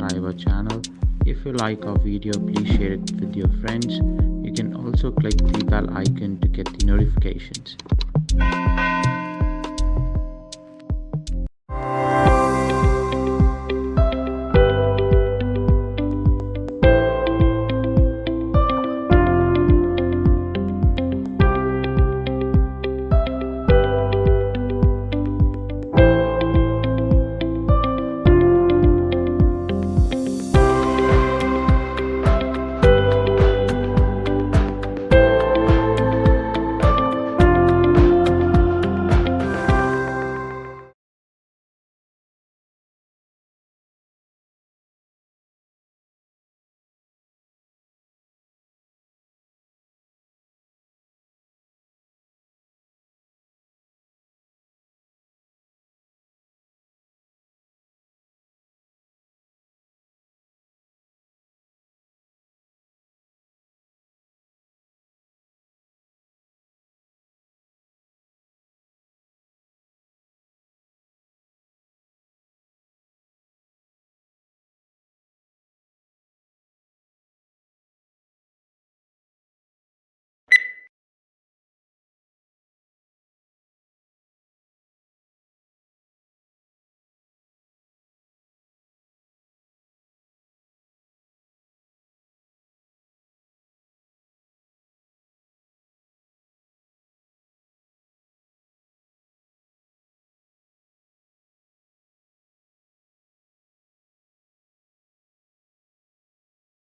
subscribe our channel. If you like our video, please share it with your friends. You can also click the bell icon to get the notifications.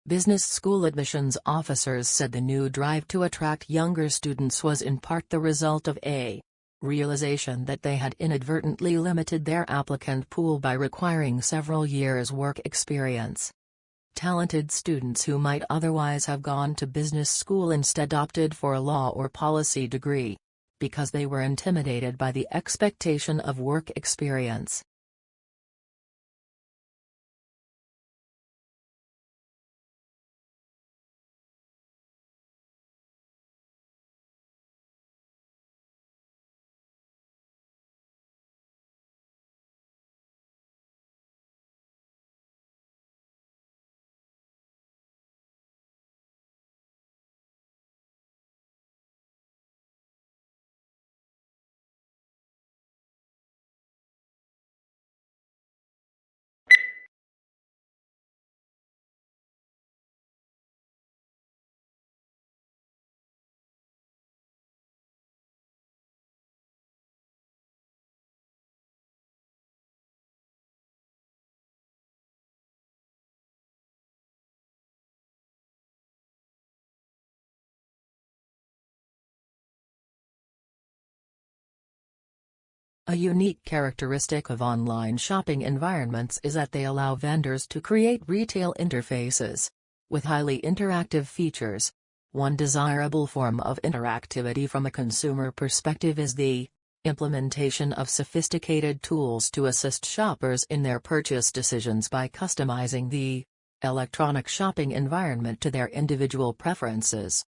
Business school admissions officers said the new drive to attract younger students was in part the result of a realization that they had inadvertently limited their applicant pool by requiring several years' work experience. Talented students who might otherwise have gone to business school instead opted for a law or policy degree, because they were intimidated by the expectation of work experience. A unique characteristic of online shopping environments is that they allow vendors to create retail interfaces with highly interactive features. One desirable form of interactivity from a consumer perspective is the implementation of sophisticated tools to assist shoppers in their purchase decisions by customizing the electronic shopping environment to their individual preferences.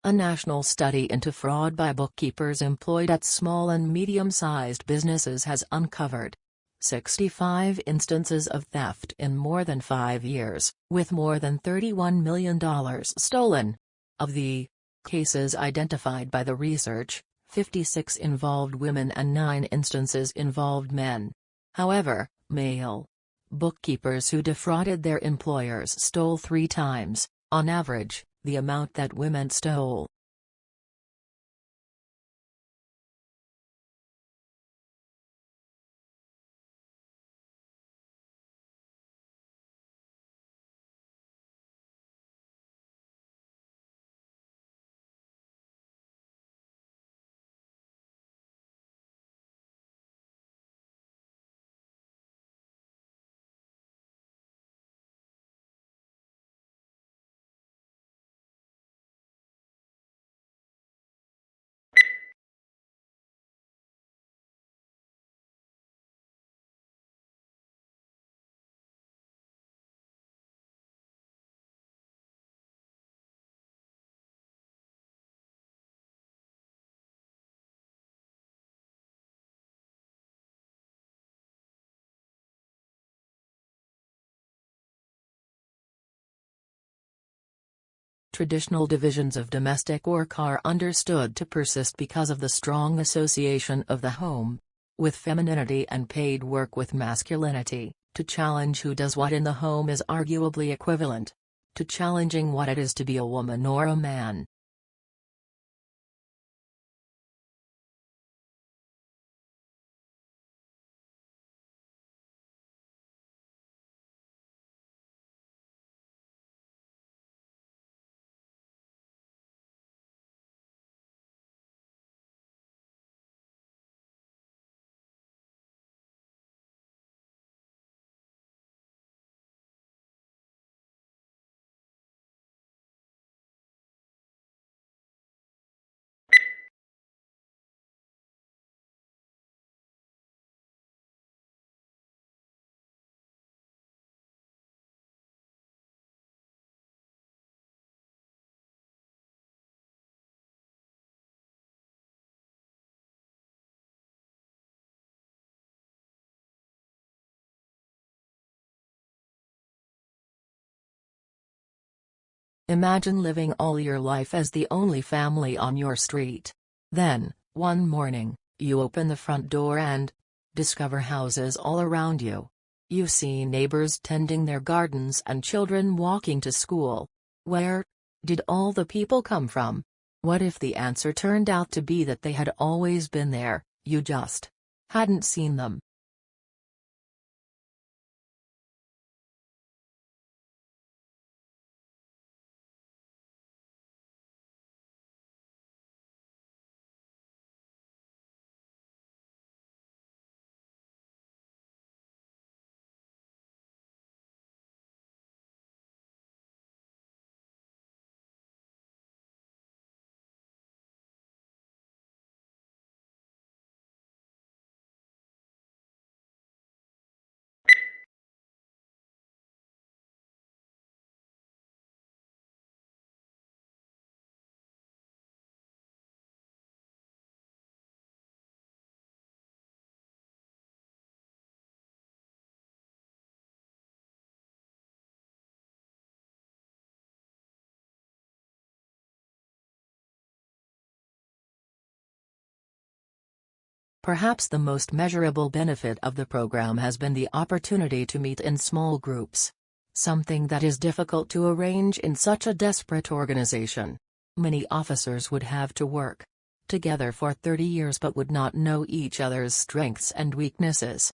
A national study into fraud by bookkeepers employed at small and medium-sized businesses has uncovered 65 instances of theft in more than 5 years, with more than $31 million stolen. Of the cases identified by the research, 56 involved women and 9 instances involved men. However, male bookkeepers who defrauded their employers stole 3 times, On average, the amount that women stole. Traditional divisions of domestic work are understood to persist because of the strong association of the home with femininity and paid work with masculinity. To challenge who does what in the home is arguably equivalent to challenging what it is to be a woman or a man. Imagine living all your life as the only family on your street. Then, one morning, you open the front door and discover houses all around you. You see neighbors tending their gardens and children walking to school. Where did all the people come from? What if the answer turned out to be that they had always been there, you just hadn't seen them? Perhaps the most measurable benefit of the program has been the opportunity to meet in small groups. Something that is difficult to arrange in such a desperate organization. Many officers would have to work together for 30 years but would not know each other's strengths and weaknesses.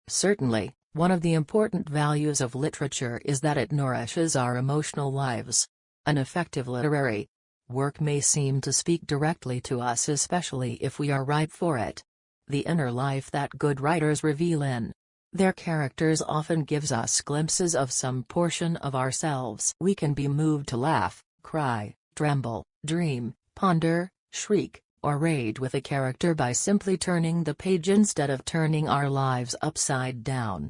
Certainly, one of the important values of literature is that it nourishes our emotional lives. An effective literary Work may seem to speak directly to us, especially if we are ripe for it. The inner life that good writers reveal in their characters often gives us glimpses of some portion of ourselves. We can be moved to laugh, cry, tremble, dream, ponder, shriek, or rage with a character by simply turning the page instead of turning our lives upside down.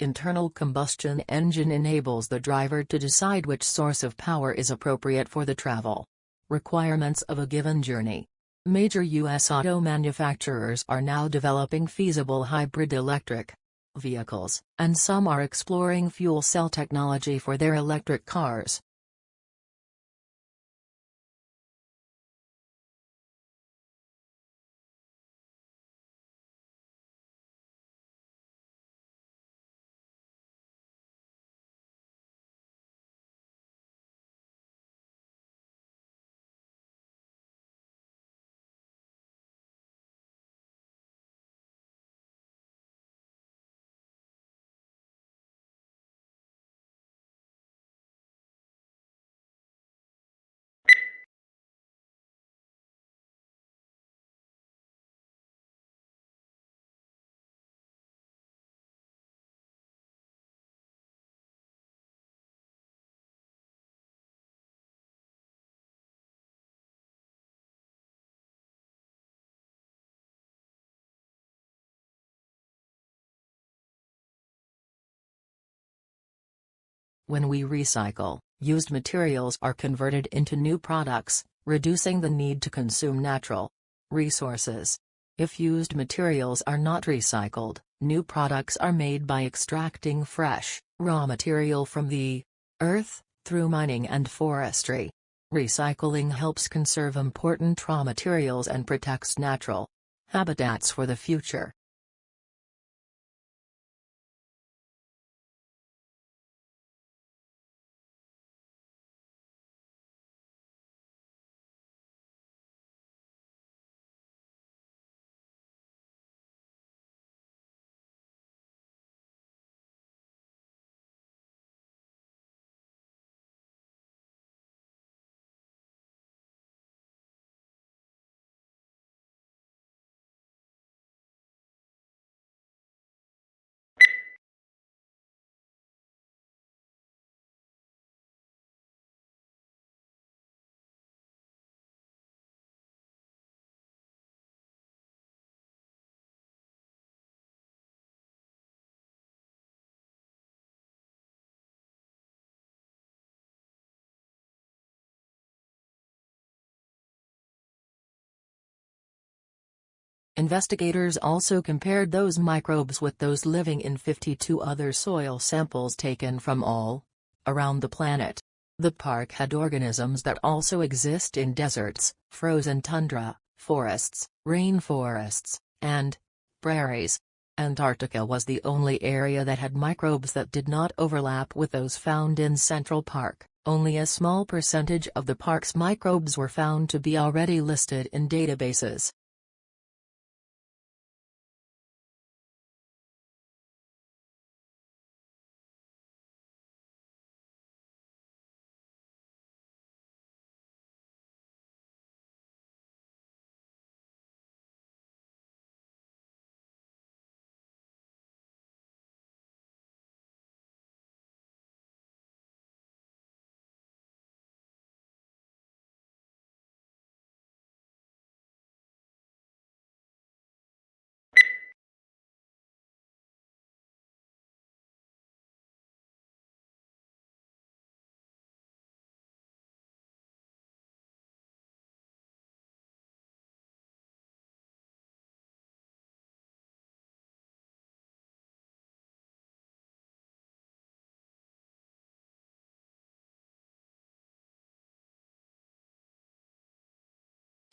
Internal combustion engine enables the driver to decide which source of power is appropriate for the travel requirements of a given journey. Major U.S. auto manufacturers are now developing feasible hybrid electric vehicles, and some are exploring fuel cell technology for their electric cars. When we recycle, used materials are converted into new products, reducing the need to consume natural resources. If used materials are not recycled, new products are made by extracting fresh, raw material from the earth, through mining and forestry. Recycling helps conserve important raw materials and protects natural habitats for the future. Investigators also compared those microbes with those living in 52 other soil samples taken from all around the planet. The park had organisms that also exist in deserts, frozen tundra, forests, rainforests, and prairies. Antarctica was the only area that had microbes that did not overlap with those found in Central Park. Only a small percentage of the park's microbes were found to be already listed in databases.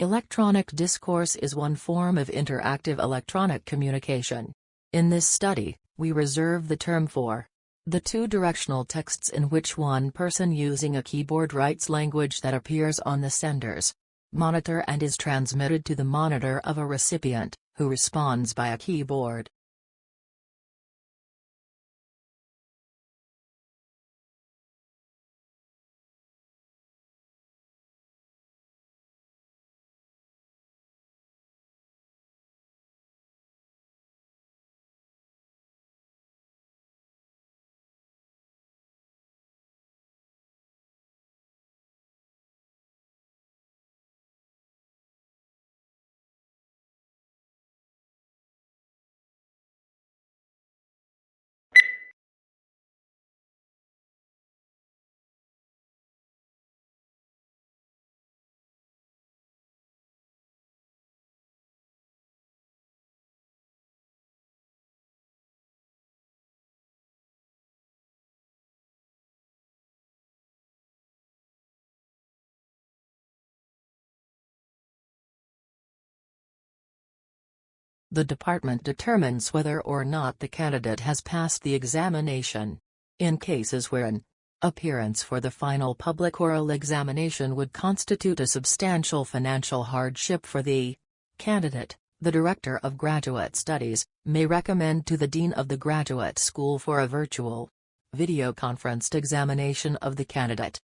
Electronic discourse is one form of interactive electronic communication. In this study, we reserve the term for the two-directional texts in which one person using a keyboard writes language that appears on the sender's monitor and is transmitted to the monitor of a recipient, who responds by a keyboard. The department determines whether or not the candidate has passed the examination. In cases where an appearance for the final public oral examination would constitute a substantial financial hardship for the candidate, the Director of Graduate Studies may recommend to the Dean of the Graduate School for a virtual, video-conferenced examination of the candidate.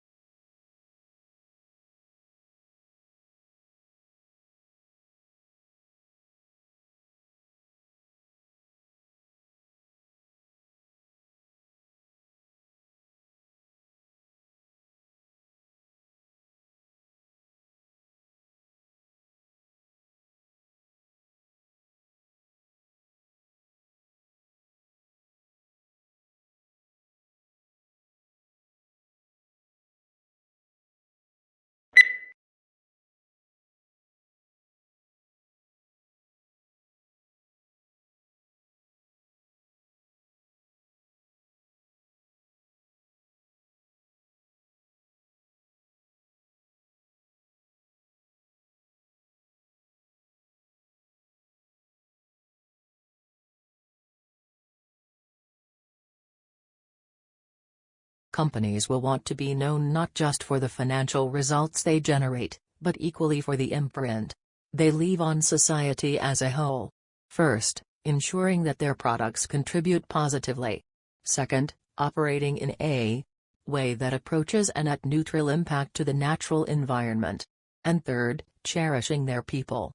Companies will want to be known not just for the financial results they generate, but equally for the imprint they leave on society as a whole. First, ensuring that their products contribute positively. Second, operating in a way that approaches a net neutral impact to the natural environment. And third, cherishing their people.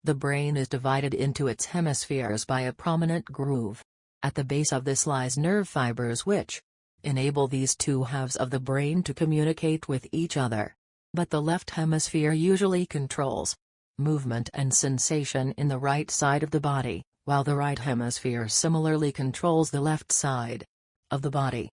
The brain is divided into its hemispheres by a prominent groove. At the base of this lies nerve fibers which enable these two halves of the brain to communicate with each other. But the left hemisphere usually controls movement and sensation in the right side of the body, while the right hemisphere similarly controls the left side of the body.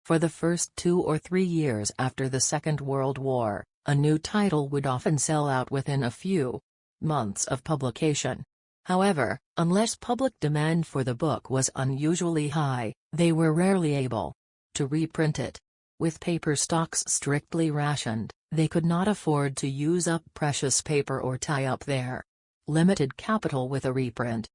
For the first 2 or 3 years after the Second World War, a new title would often sell out within a few months of publication. However, unless public demand for the book was unusually high, they were rarely able to reprint it. With paper stocks strictly rationed, they could not afford to use up precious paper or tie up their limited capital with a reprint.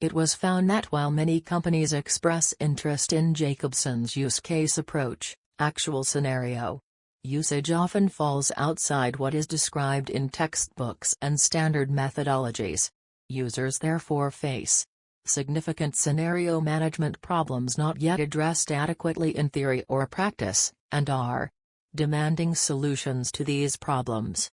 It was found that while many companies express interest in Jacobson's use case approach, actual scenario usage often falls outside what is described in textbooks and standard methodologies. Users therefore face significant scenario management problems not yet addressed adequately in theory or practice, and are demanding solutions to these problems.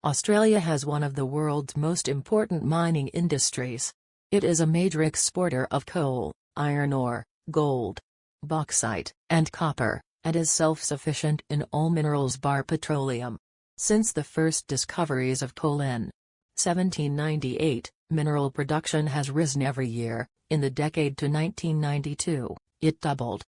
Australia has one of the world's most important mining industries. It is a major exporter of coal, iron ore, gold, bauxite, and copper, and is self-sufficient in all minerals bar petroleum. Since the first discoveries of coal in 1798, mineral production has risen every year. In the decade to 1992, it doubled.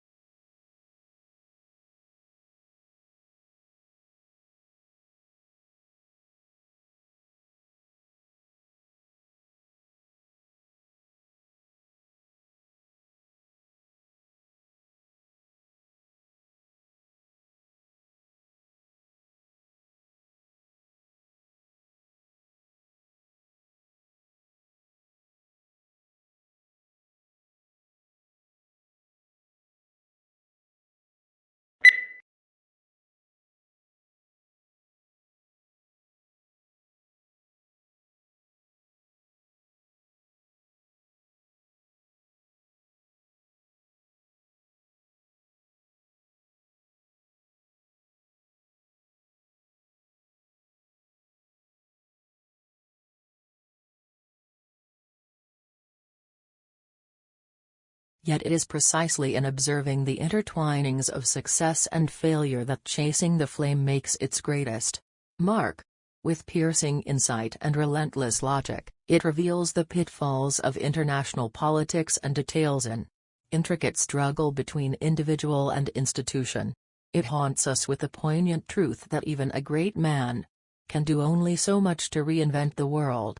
Yet it is precisely in observing the intertwinings of success and failure that Chasing the Flame makes its greatest mark. With piercing insight and relentless logic, it reveals the pitfalls of international politics and details an intricate struggle between individual and institution. It haunts us with the poignant truth that even a great man can do only so much to reinvent the world.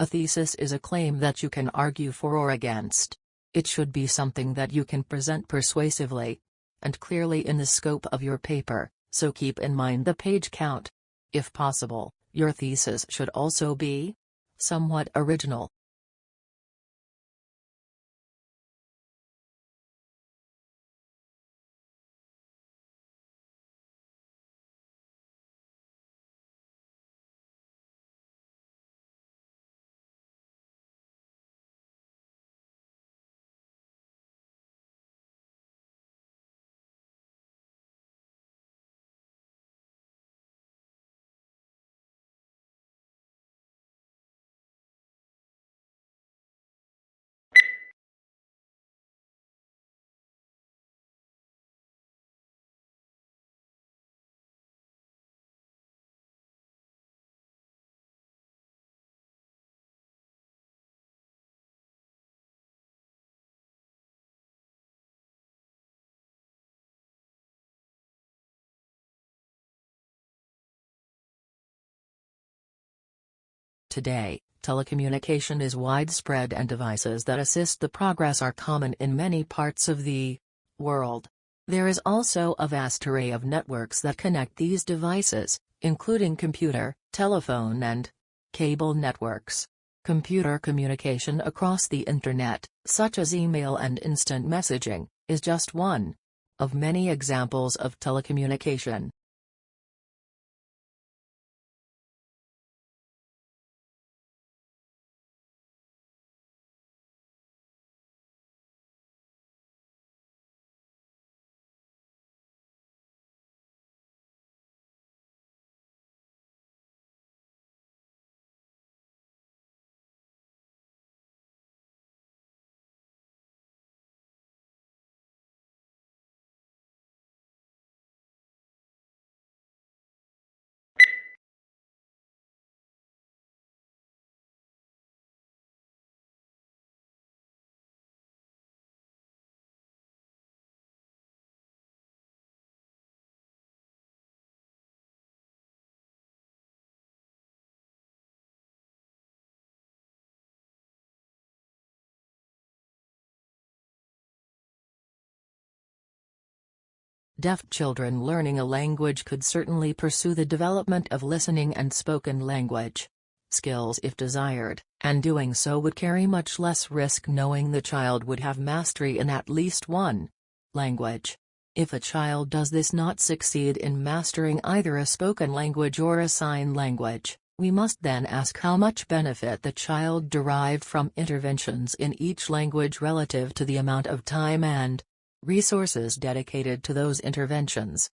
A thesis is a claim that you can argue for or against. It should be something that you can present persuasively and clearly in the scope of your paper, so keep in mind the page count. If possible, your thesis should also be somewhat original. Today, telecommunication is widespread and devices that assist the progress are common in many parts of the world. There is also a vast array of networks that connect these devices, including computer, telephone and cable networks. Computer communication across the Internet, such as email and instant messaging, is just one of many examples of telecommunication. Deaf children learning a language could certainly pursue the development of listening and spoken language skills if desired, and doing so would carry much less risk knowing the child would have mastery in at least one language. If a child does this not succeed in mastering either a spoken language or a sign language, we must then ask how much benefit the child derived from interventions in each language relative to the amount of time and resources dedicated to those interventions.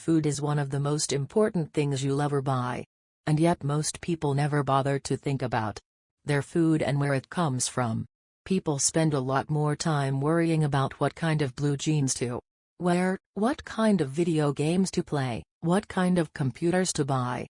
Food is one of the most important things you'll ever buy. And yet most people never bother to think about their food and where it comes from. People spend a lot more time worrying about what kind of blue jeans to wear, what kind of video games to play, what kind of computers to buy.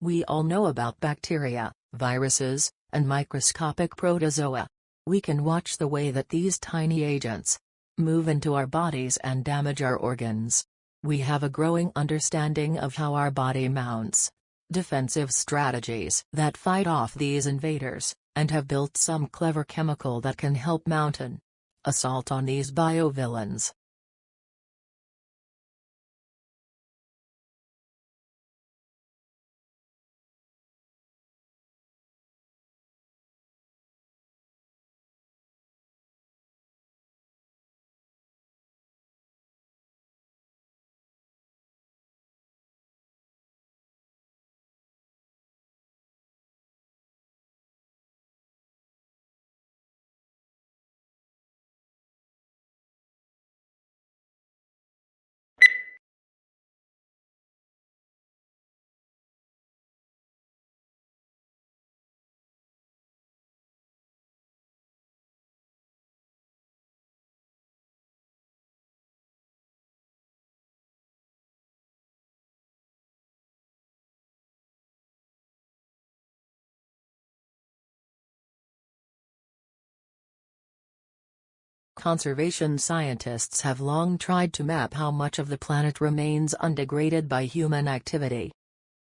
We all know about bacteria, viruses, and microscopic protozoa. We can watch the way that these tiny agents move into our bodies and damage our organs. We have a growing understanding of how our body mounts defensive strategies that fight off these invaders, and have built some clever chemical that can help mount an assault on these biovillains. Conservation scientists have long tried to map how much of the planet remains undegraded by human activity.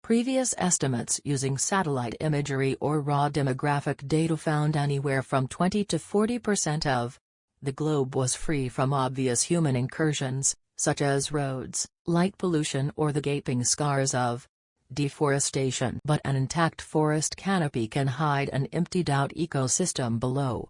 Previous estimates using satellite imagery or raw demographic data found anywhere from 20 to 40% of the globe was free from obvious human incursions, such as roads, light pollution, or the gaping scars of deforestation. But an intact forest canopy can hide an emptied-out ecosystem below.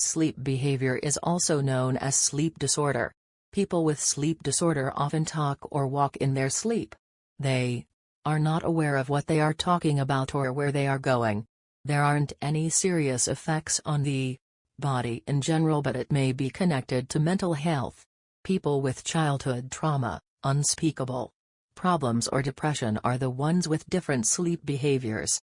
Sleep behavior is also known as sleep disorder. People with sleep disorder often talk or walk in their sleep. They are not aware of what they are talking about or where they are going. There aren't any serious effects on the body in general, but it may be connected to mental health. People with childhood trauma, unspeakable problems, or depression are the ones with different sleep behaviors.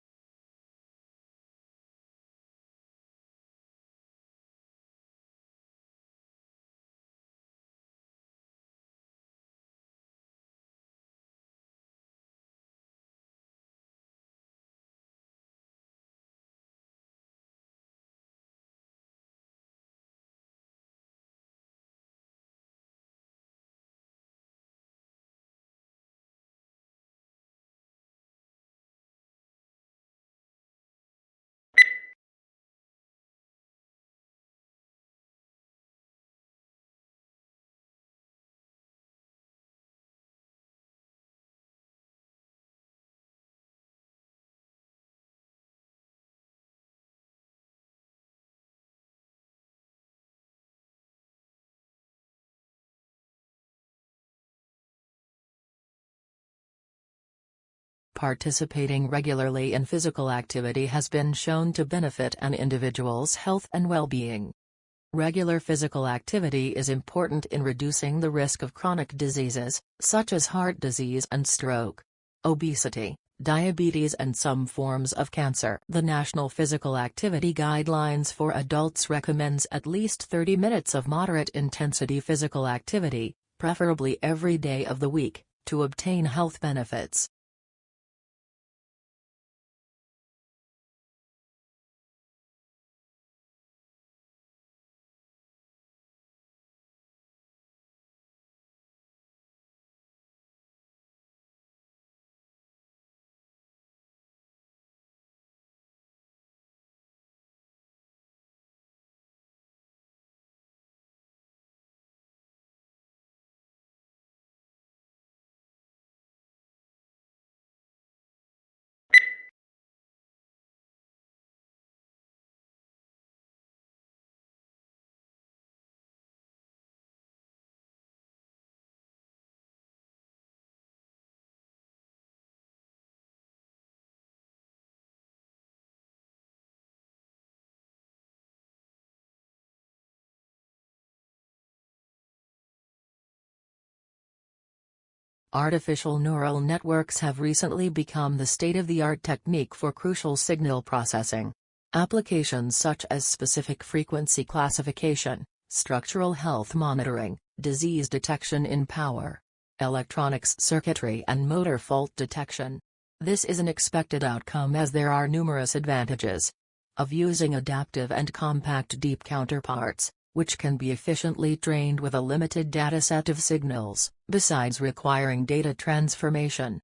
Participating regularly in physical activity has been shown to benefit an individual's health and well-being. Regular physical activity is important in reducing the risk of chronic diseases, such as heart disease and stroke, obesity, diabetes, and some forms of cancer. The National Physical Activity Guidelines for Adults recommends at least 30 minutes of moderate-intensity physical activity, preferably every day of the week, to obtain health benefits. Artificial neural networks have recently become the state-of-the-art technique for crucial signal processing. Applications such as specific frequency classification, structural health monitoring, disease detection in power, electronics circuitry and motor fault detection. This is an expected outcome as there are numerous advantages of using adaptive and compact deep counterparts, which can be efficiently trained with a limited dataset of signals, besides requiring data transformation.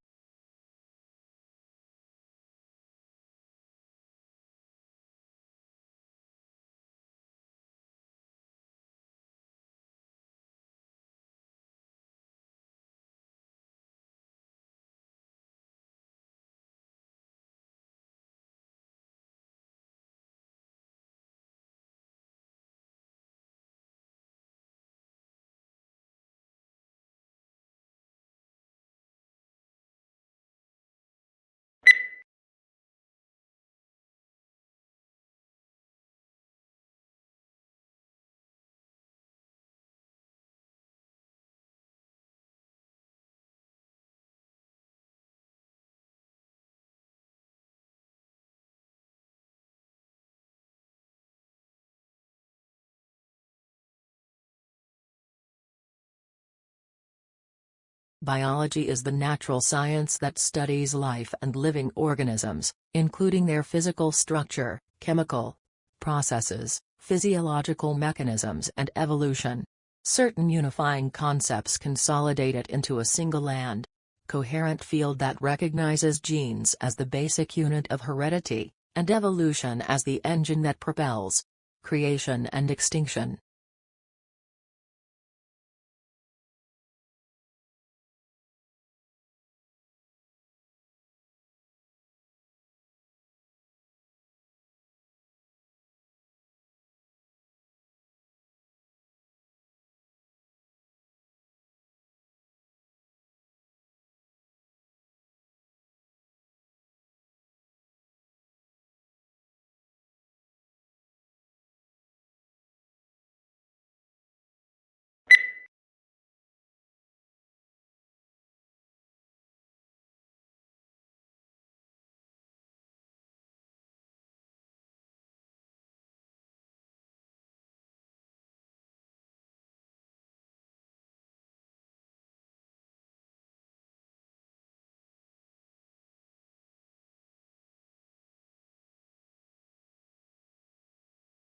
Biology is the natural science that studies life and living organisms, including their physical structure, chemical processes, physiological mechanisms and evolution. Certain unifying concepts consolidate it into a single and coherent field that recognizes genes as the basic unit of heredity, and evolution as the engine that propels creation and extinction.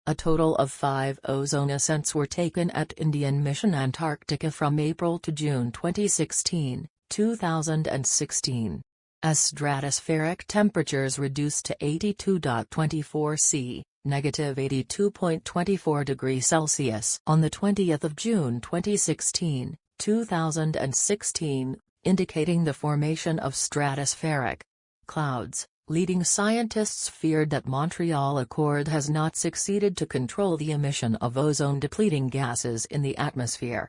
A total of 5 ozone ascents were taken at Indian Mission Antarctica from April to June 2016. As stratospheric temperatures reduced to 82.24 C, -82.24 degrees Celsius on the 20th of June 2016, indicating the formation of stratospheric clouds. Leading scientists feared that Montreal Accord has not succeeded to control the emission of ozone-depleting gases in the atmosphere.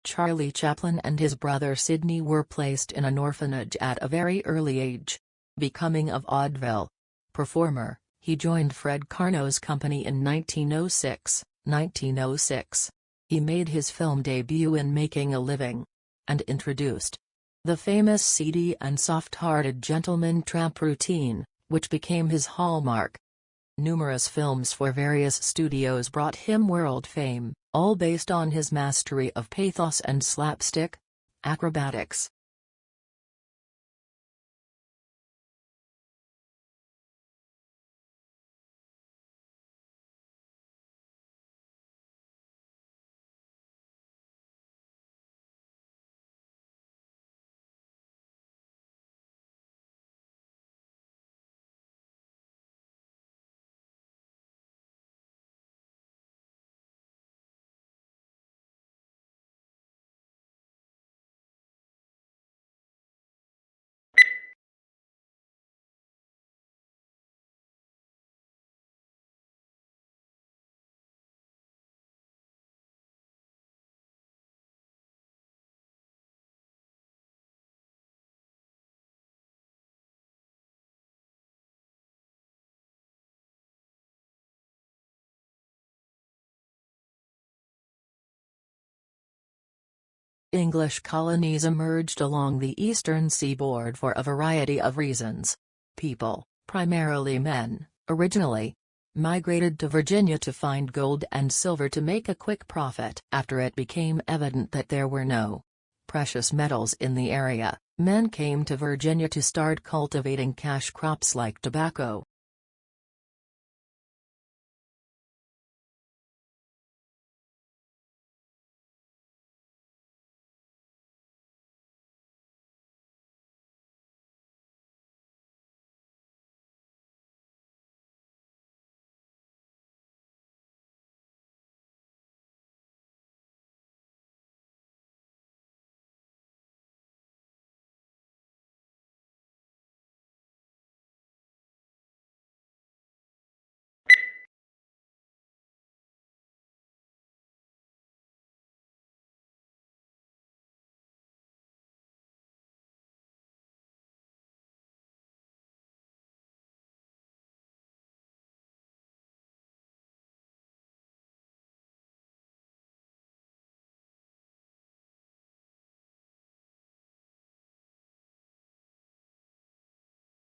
Charlie Chaplin and his brother Sidney were placed in an orphanage at a very early age. Becoming a vaudeville performer, he joined Fred Karno's company in 1906. He made his film debut in Making a Living, and introduced the famous seedy and soft-hearted gentleman tramp routine, which became his hallmark. Numerous films for various studios brought him world fame, all based on his mastery of pathos and slapstick acrobatics. English colonies emerged along the eastern seaboard for a variety of reasons. People, primarily men, originally migrated to Virginia to find gold and silver to make a quick profit. After it became evident that there were no precious metals in the area, men came to Virginia to start cultivating cash crops like tobacco.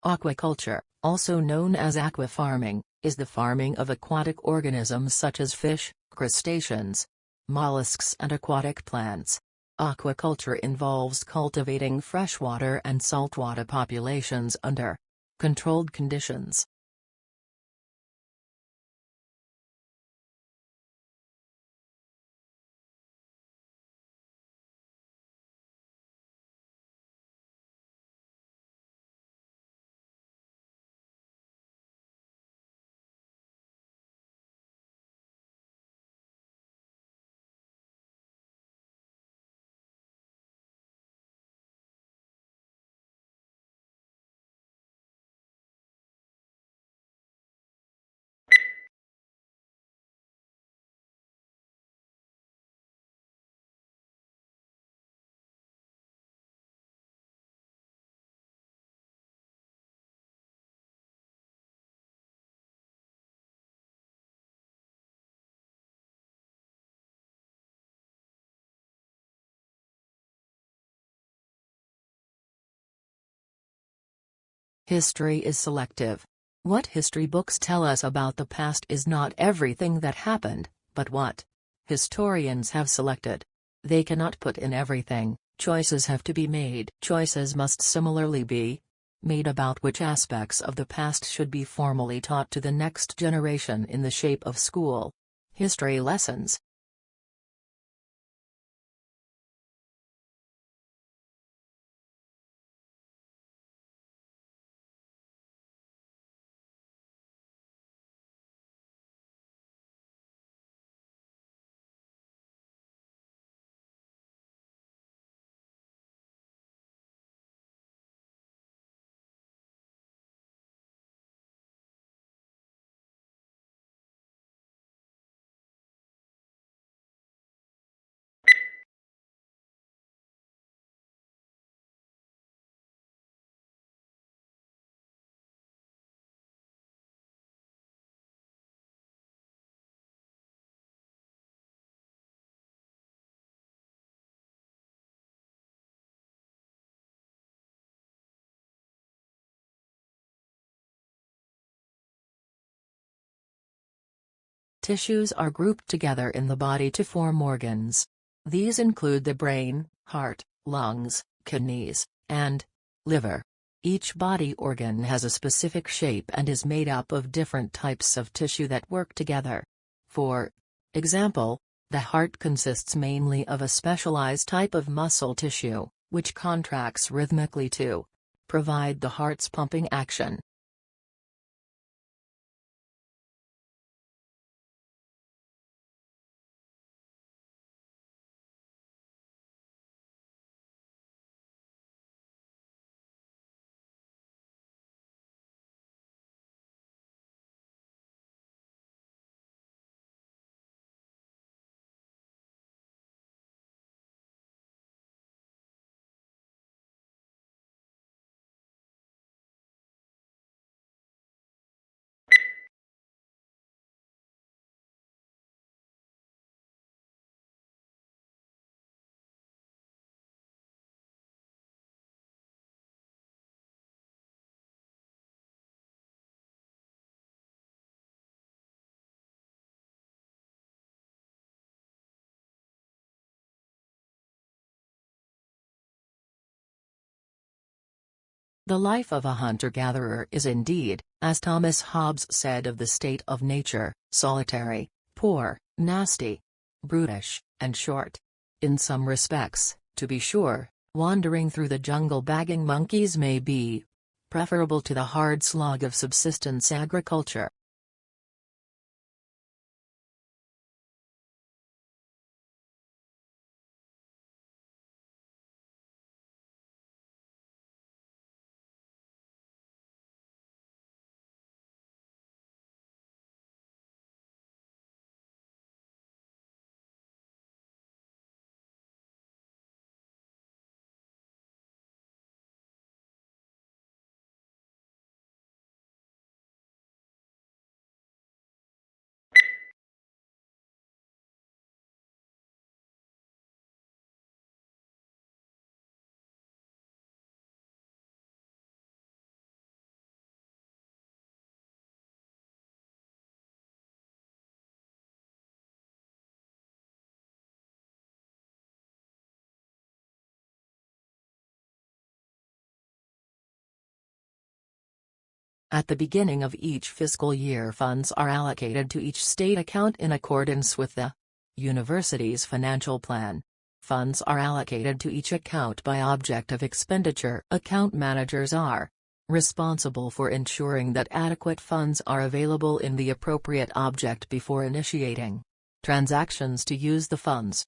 Aquaculture, also known as aquafarming, is the farming of aquatic organisms such as fish, crustaceans, mollusks and aquatic plants. Aquaculture involves cultivating freshwater and saltwater populations under controlled conditions. History is selective. What history books tell us about the past is not everything that happened, but what historians have selected. They cannot put in everything. Choices have to be made. Choices must similarly be made about which aspects of the past should be formally taught to the next generation in the shape of school history lessons. Tissues are grouped together in the body to form organs. These include the brain, heart, lungs, kidneys, and liver. Each body organ has a specific shape and is made up of different types of tissue that work together. For example, the heart consists mainly of a specialized type of muscle tissue, which contracts rhythmically to provide the heart's pumping action. The life of a hunter-gatherer is indeed, as Thomas Hobbes said of the state of nature, solitary, poor, nasty, brutish, and short. In some respects, to be sure, wandering through the jungle bagging monkeys may be preferable to the hard slog of subsistence agriculture. At the beginning of each fiscal year, funds are allocated to each state account in accordance with the university's financial plan. Funds are allocated to each account by object of expenditure. Account managers are responsible for ensuring that adequate funds are available in the appropriate object before initiating transactions to use the funds.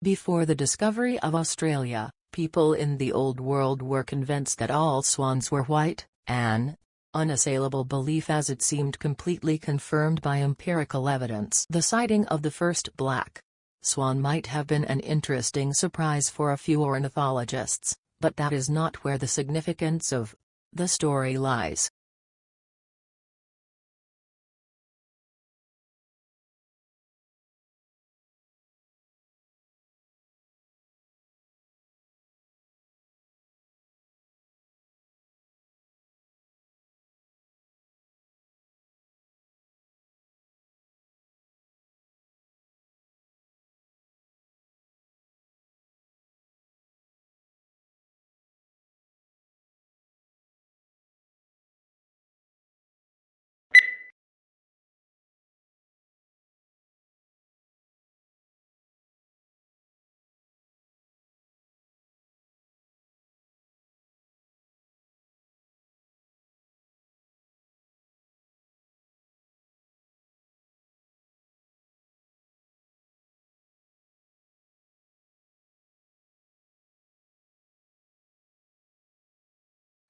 Before the discovery of Australia, people in the Old World were convinced that all swans were white, an unassailable belief as it seemed completely confirmed by empirical evidence. The sighting of the first black swan might have been an interesting surprise for a few ornithologists, but that is not where the significance of the story lies.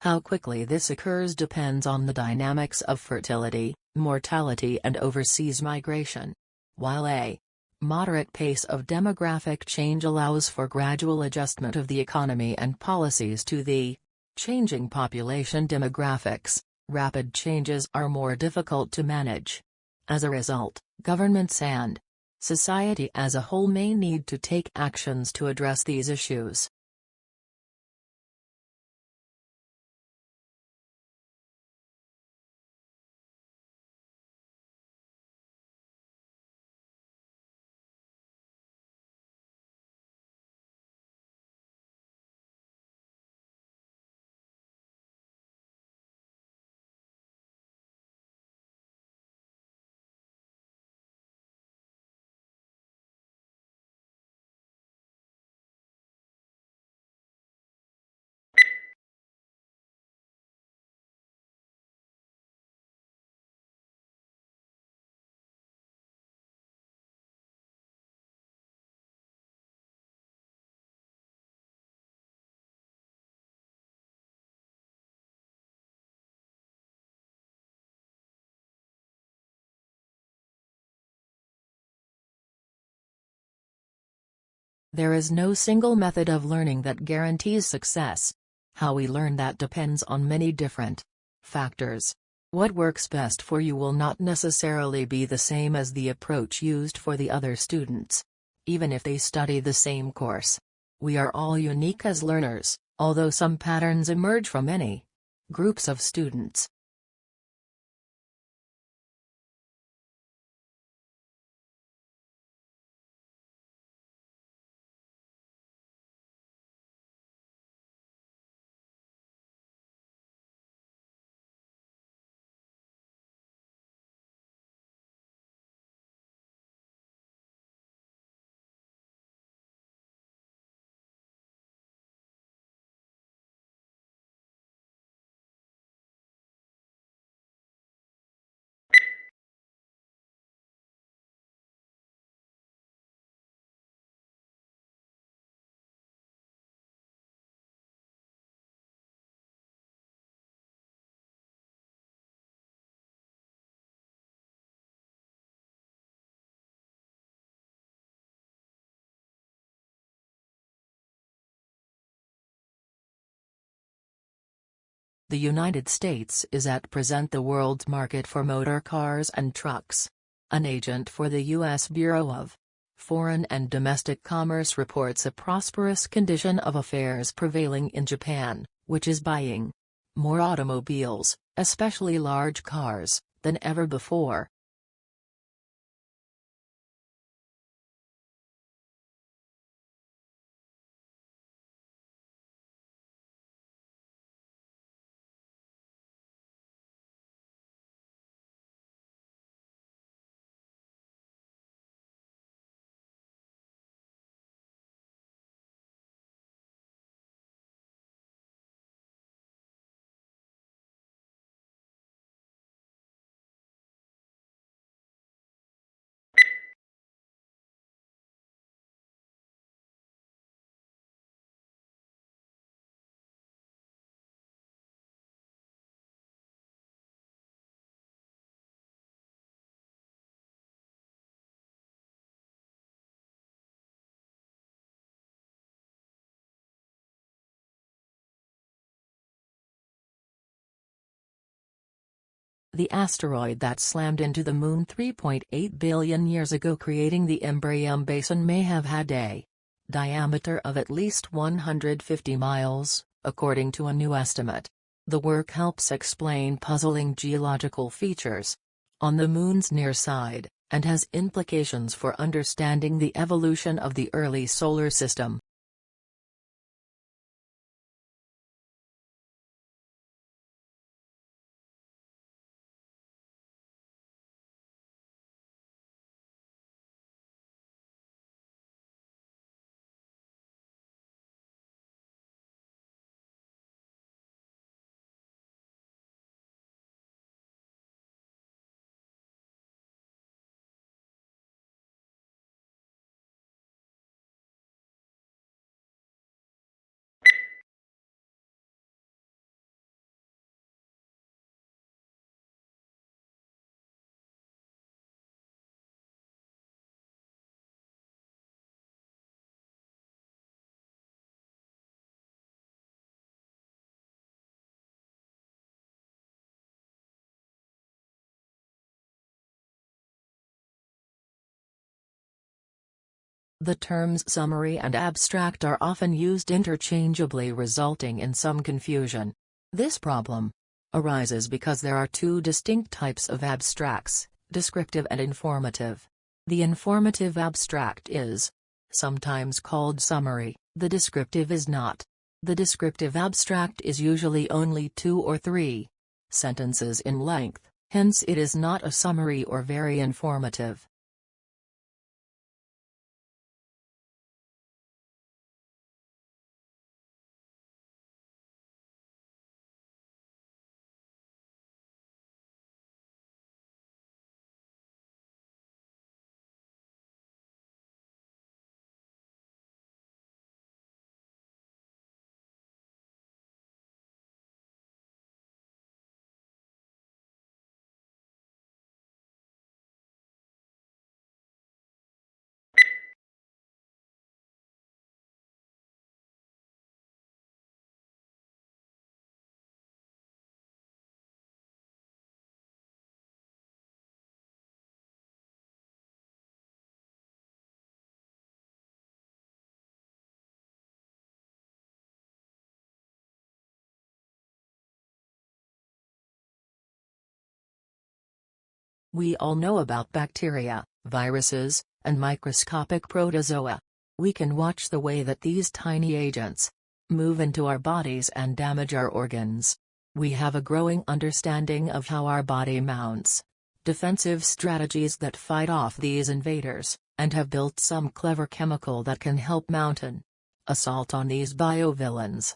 How quickly this occurs depends on the dynamics of fertility, mortality and overseas migration. While a moderate pace of demographic change allows for gradual adjustment of the economy and policies to the changing population demographics, rapid changes are more difficult to manage. As a result, governments and society as a whole may need to take actions to address these issues. There is no single method of learning that guarantees success. How we learn that depends on many different factors. What works best for you will not necessarily be the same as the approach used for the other students, even if they study the same course. We are all unique as learners, although some patterns emerge from any groups of students. The United States is at present the world's market for motor cars and trucks. An agent for the U.S. Bureau of Foreign and Domestic Commerce reports a prosperous condition of affairs prevailing in Japan, which is buying more automobiles, especially large cars, than ever before. The asteroid that slammed into the Moon 3.8 billion years ago, creating the 𝗂𝗶𝗰𝗶 basin, may have had a diameter of at least 150 miles, according to a new estimate. The work helps explain puzzling geological features on the Moon's near side, and has implications for understanding the evolution of the early solar system. The terms summary and abstract are often used interchangeably, resulting in some confusion. This problem arises because there are two distinct types of abstracts, descriptive and informative. The informative abstract is sometimes called summary, the descriptive is not. The descriptive abstract is usually only 2 or 3 sentences in length, hence it is not a summary or very informative. We all know about bacteria, viruses, and microscopic protozoa. We can watch the way that these tiny agents move into our bodies and damage our organs. We have a growing understanding of how our body mounts defensive strategies that fight off these invaders, and have built some clever chemical that can help mount an assault on these biovillains.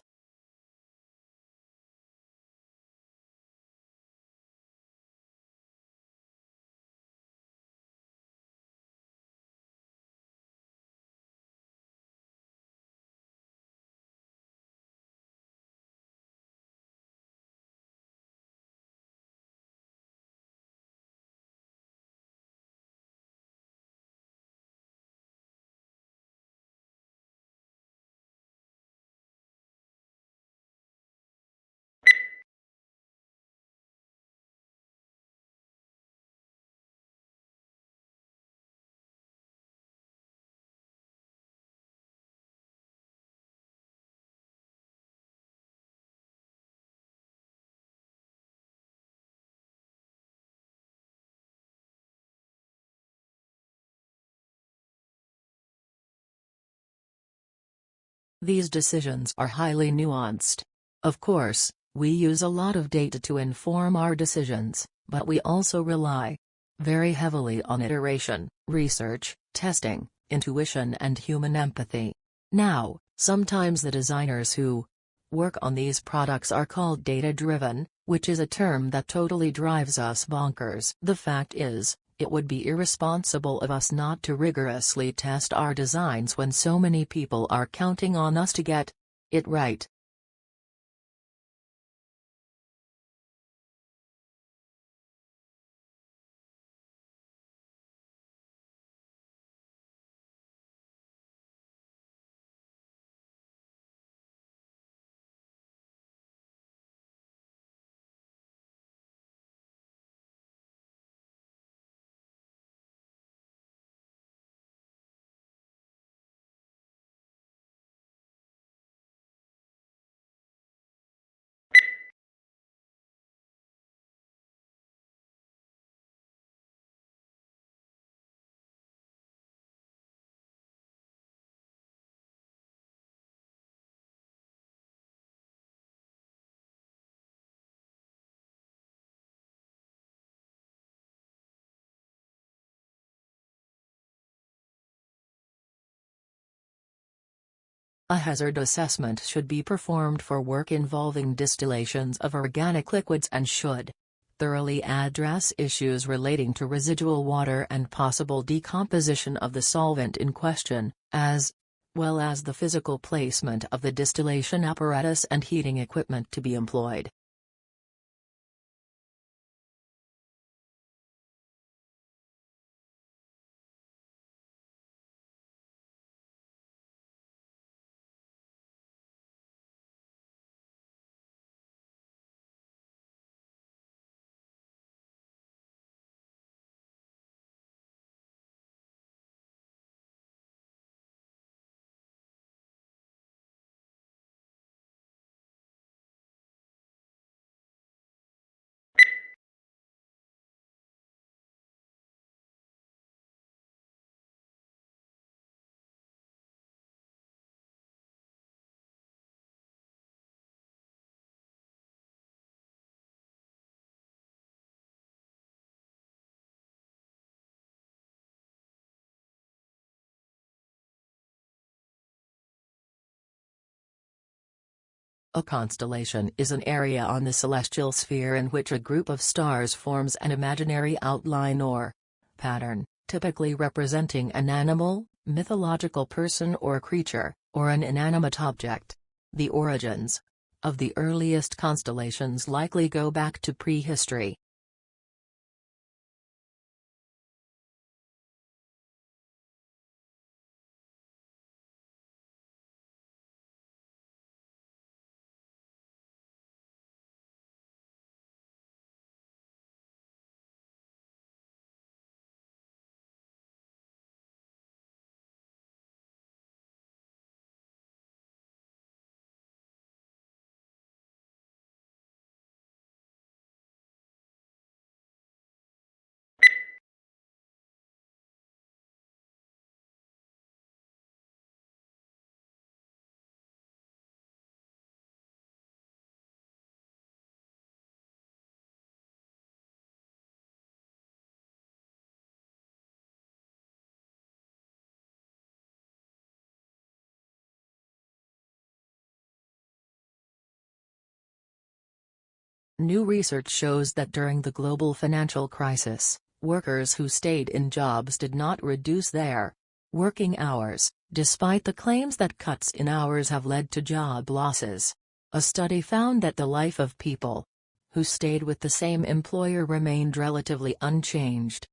These decisions are highly nuanced. Of course, we use a lot of data to inform our decisions, but we also rely very heavily on iteration, research, testing, intuition, and human empathy. Now, sometimes the designers who work on these products are called data-driven, which is a term that totally drives us bonkers. The fact is, it would be irresponsible of us not to rigorously test our designs when so many people are counting on us to get it right. A hazard assessment should be performed for work involving distillations of organic liquids and should thoroughly address issues relating to residual water and possible decomposition of the solvent in question, as well as the physical placement of the distillation apparatus and heating equipment to be employed. A constellation is an area on the celestial sphere in which a group of stars forms an imaginary outline or pattern, typically representing an animal, mythological person or creature, or an inanimate object. The origins of the earliest constellations likely go back to prehistory. New research shows that during the global financial crisis, workers who stayed in jobs did not reduce their working hours, despite the claims that cuts in hours have led to job losses. A study found that the life of people who stayed with the same employer remained relatively unchanged.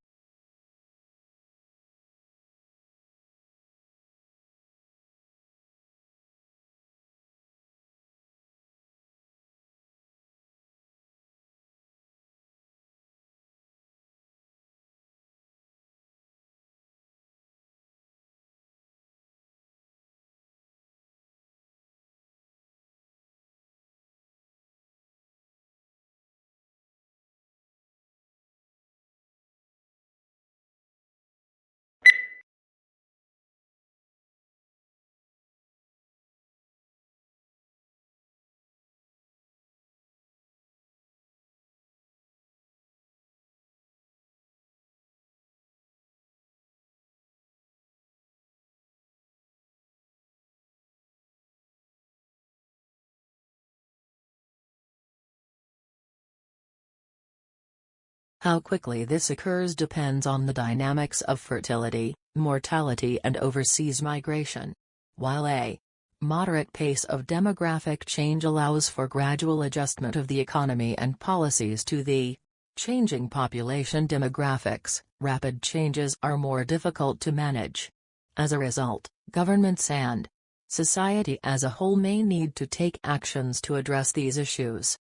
How quickly this occurs depends on the dynamics of fertility, mortality and overseas migration. While a moderate pace of demographic change allows for gradual adjustment of the economy and policies to the changing population demographics, rapid changes are more difficult to manage. As a result, governments and society as a whole may need to take actions to address these issues.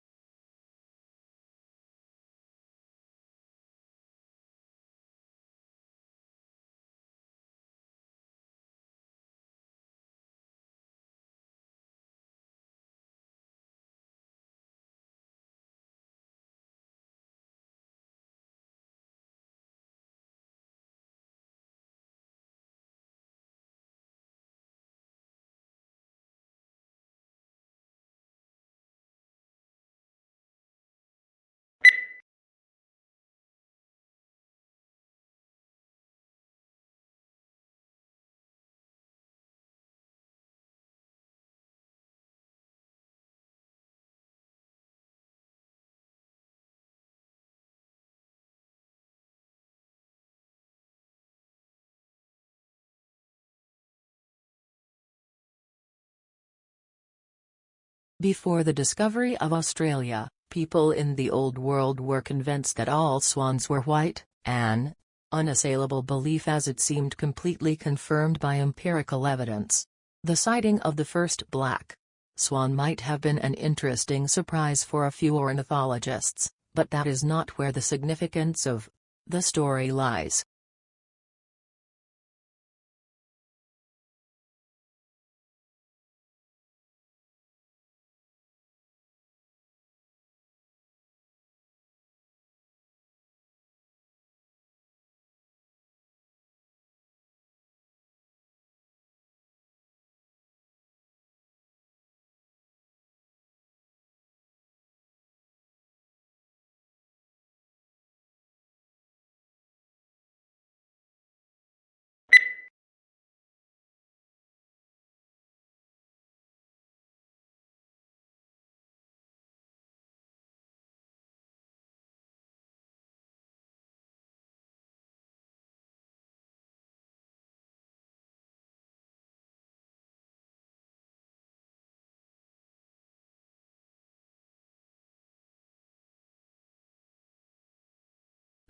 Before the discovery of Australia, people in the Old World were convinced that all swans were white, an unassailable belief as it seemed completely confirmed by empirical evidence. The sighting of the first black swan might have been an interesting surprise for a few ornithologists, but that is not where the significance of the story lies.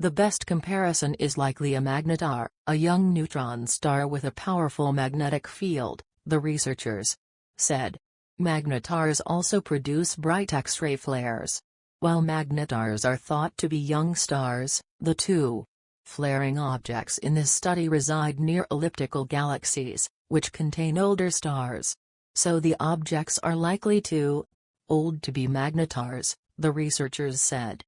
The best comparison is likely a magnetar, a young neutron star with a powerful magnetic field, the researchers said. Magnetars also produce bright X-ray flares. While magnetars are thought to be young stars, the two flaring objects in this study reside near elliptical galaxies, which contain older stars. So the objects are likely too old to be magnetars, the researchers said.